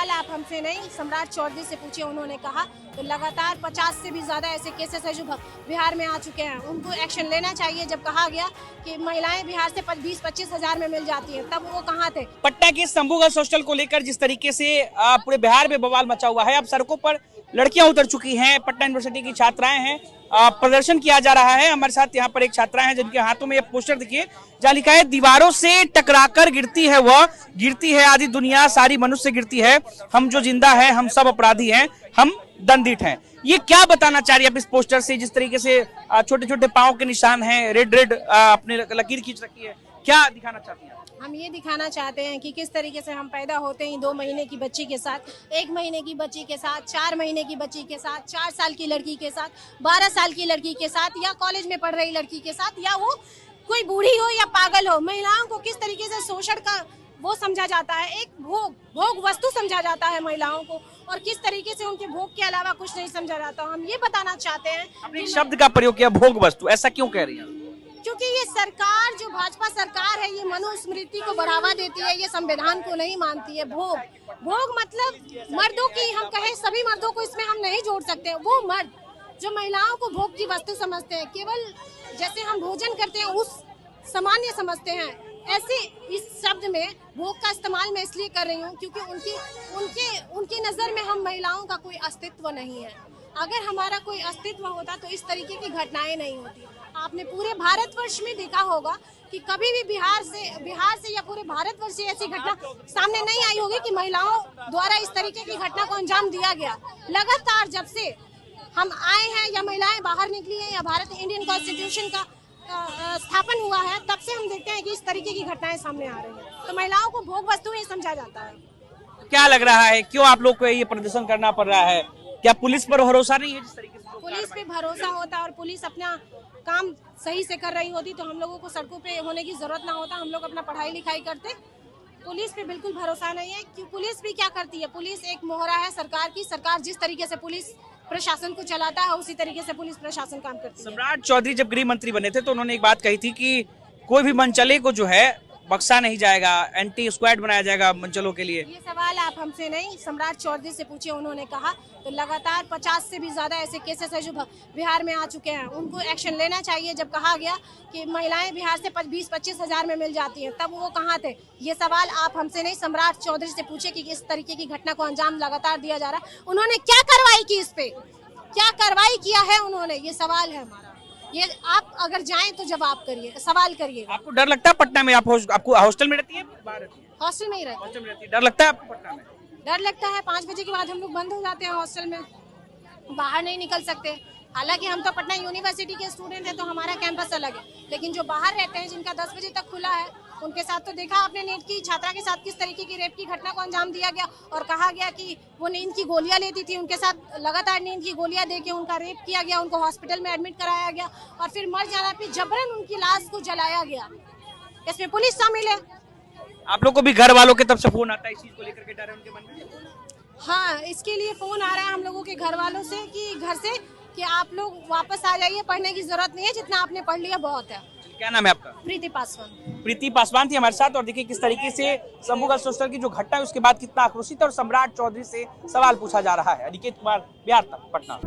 सवाल आप हमसे नहीं, सम्राट चौधरी से पूछिए। उन्होंने कहा तो लगातार 50 से भी ज्यादा ऐसे केसेस है जो बिहार में आ चुके हैं, उनको एक्शन लेना चाहिए। जब कहा गया कि महिलाएं बिहार से 20-25 हजार में मिल जाती हैं, तब वो कहाँ थे? पटना के शंभू गर्ल्स हॉस्टल को लेकर जिस तरीके से पूरे बिहार में बवाल मचा हुआ है, अब सड़कों पर लड़कियां उतर चुकी हैं, पटना यूनिवर्सिटी की छात्राएं हैं, प्रदर्शन किया जा रहा है। हमारे साथ यहाँ पर एक छात्रा है जिनके हाथों में ये पोस्टर देखिए जहाँ लिखा है, दीवारों से टकराकर गिरती है वह, गिरती है आधी दुनिया, सारी मनुष्य गिरती है, हम जो जिंदा है हम सब अपराधी हैं, हम दंडित हैं। ये क्या बताना चाह रही है आप इस पोस्टर से? जिस तरीके से छोटे छोटे पाँव के निशान हैं, रेड रेड अपने लकीर खींच रखी है, क्या दिखाना चाहती है? हम ये दिखाना चाहते हैं कि किस तरीके से हम पैदा होते हैं 2 महीने की बच्ची के साथ, 1 महीने की बच्ची के साथ, 4 महीने की बच्ची के साथ, 4 साल की लड़की के साथ, 12 साल की लड़की के साथ, या कॉलेज में पढ़ रही लड़की के साथ, या वो कोई बूढ़ी हो या पागल हो। महिलाओं को किस तरीके से शोषण का वो समझा जाता है, एक भोग वस्तु समझा जाता है महिलाओं को, और किस तरीके से उनके भोग के अलावा कुछ नहीं समझा जाता। हम ये बताना चाहते हैं। अपने शब्द का प्रयोग किया, भोग वस्तु, ऐसा क्यों कह रही है? क्योंकि ये सरकार, जो भाजपा सरकार है, ये मनुस्मृति को बढ़ावा देती है, ये संविधान को नहीं मानती है। भोग मतलब मर्दों की, हम कहें सभी मर्दों को इसमें हम नहीं जोड़ सकते। वो मर्द जो महिलाओं को भोग की वस्तु समझते हैं, केवल जैसे हम भोजन करते हैं उस सामान्य समझते हैं, ऐसे इस शब्द में भोग का इस्तेमाल मैं इसलिए कर रही हूँ क्योंकि उनकी नजर में हम महिलाओं का कोई अस्तित्व नहीं है। अगर हमारा कोई अस्तित्व होता तो इस तरीके की घटनाएं नहीं होती। आपने पूरे भारतवर्ष में देखा होगा कि कभी भी बिहार से या पूरे भारतवर्ष से ऐसी घटना सामने नहीं आई होगी कि महिलाओं द्वारा इस तरीके की घटना को अंजाम दिया गया। लगातार जब से हम आए हैं या महिलाएं बाहर निकली हैं या भारत इंडियन कॉन्स्टिट्यूशन का स्थापन हुआ है, तब से हम देखते हैं कि इस तरीके की घटनाएं सामने आ रही हैं। तो महिलाओं को भोग वस्तु ही समझा जाता है। क्या लग रहा है, क्यों आप लोग को ये प्रदर्शन करना पड़ रहा है? क्या पुलिस पर भरोसा नहीं है? जिस तरीके से पुलिस पे भरोसा होता और पुलिस अपना काम सही से कर रही होती तो हम लोगों को सड़कों पे होने की जरूरत ना होता। हम लोग अपना पढ़ाई लिखाई करते। पुलिस पे बिल्कुल भरोसा नहीं है कि पुलिस भी क्या करती है। पुलिस एक मोहरा है सरकार की। सरकार जिस तरीके से पुलिस प्रशासन को चलाता है, उसी तरीके से पुलिस प्रशासन काम करती है। सम्राट चौधरी जब गृह मंत्री बने थे तो उन्होंने एक बात कही थी कि कोई भी मनचले को जो है बख्शा नहीं जाएगा, एंटी स्क्वाड बनाया जाएगा मनचलों के लिए। ये सवाल आप हमसे नहीं, सम्राट चौधरी से पूछिए। उन्होंने कहा तो लगातार 50 से भी ज्यादा ऐसे केसेस है जो बिहार में आ चुके हैं, उनको एक्शन लेना चाहिए। जब कहा गया कि महिलाएं बिहार से 20-25 हजार में मिल जाती हैं, तब वो कहाँ थे? ये सवाल आप हमसे नहीं, सम्राट चौधरी से पूछे कि इस तरीके की घटना को अंजाम लगातार दिया जा रहा है। उन्होंने क्या कार्रवाई की, इस पे क्या कार्रवाई किया है उन्होंने? ये सवाल है हमारा। ये आप अगर जाएं तो जवाब करिए, सवाल करिए। आपको डर लगता है पटना में? आपको हॉस्टल में रहती है? हॉस्टल में ही रहती है। हॉस्टल में रहती है। डर लगता है आपको पटना में? डर लगता है। 5 बजे के बाद हम लोग बंद हो जाते हैं हॉस्टल में, बाहर नहीं निकल सकते। हालांकि हम तो पटना यूनिवर्सिटी के स्टूडेंट हैं तो हमारा कैंपस अलग है, लेकिन जो बाहर रहते हैं जिनका 10 बजे तक खुला है, उनके साथ तो देखा आपने नीट की छात्रा के साथ किस तरीके की रेप की घटना को अंजाम दिया गया और कहा गया कि वो नींद की गोलियां लेती थी। उनके साथ लगातार नींद की गोलियां देके उनका रेप किया गया, उनको हॉस्पिटल में एडमिट कराया गया और फिर मर जाना पे जबरन उनकी लाश को जलाया गया। इसमें पुलिस शामिल है। आप लोग को भी घर वालों की तरफ से फोन आता है इस चीज को लेकर के? डर है उनके मन में? हाँ, इसके लिए फोन आ रहा है हम लोगों के घर वालों से कि घर से कि आप लोग वापस आ जाइए, पढ़ने की जरूरत नहीं है, जितना आपने पढ़ लिया बहुत है। क्या नाम है आपका? प्रीति पासवान। प्रीति पासवान थी हमारे साथ। और देखिए किस तरीके से शंभू गर्ल्स हॉस्टल की जो घटना है उसके बाद कितना आक्रोशित और सम्राट चौधरी से सवाल पूछा जा रहा है। अनिकेत कुमार, बिहार तक, पटना।